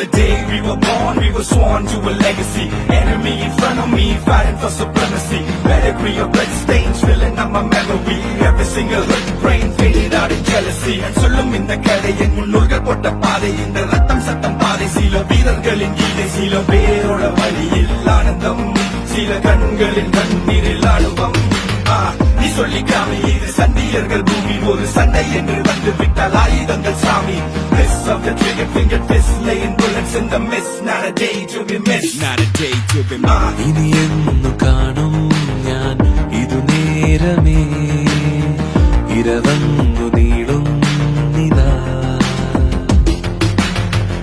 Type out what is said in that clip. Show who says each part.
Speaker 1: the day we were born, we were sworn to a legacy. Enemy in front of me, fighting for supremacy. Pedigree of blood stains filling up my memory. Every single hurt brain faded out in jealousy. சொல்லும் இந்த கதை என் முன்னோர்கள் போட்ட பாதை. இந்த ரத்தம் சத்தம் பாதை. சில வீரர்களின் கீதை, சில பேரோட வழியில் ஆனந்தம், சில கண்களின் கண்ணீரில் அனுபவம். நீ சொல்லிக்காம இது சண்டியர்கள் பூமி, ஒரு சண்டை என்று வந்து விட்டால் ஆயுதங்கள் சாமி. Press of the trigger finger fist, laying bullets in the mist. Not a day to be missed, not a day to be missed.
Speaker 2: ഇനി എന്നു കാണും ഞാൻ ഇതു നേരമേ ഇരവന്നു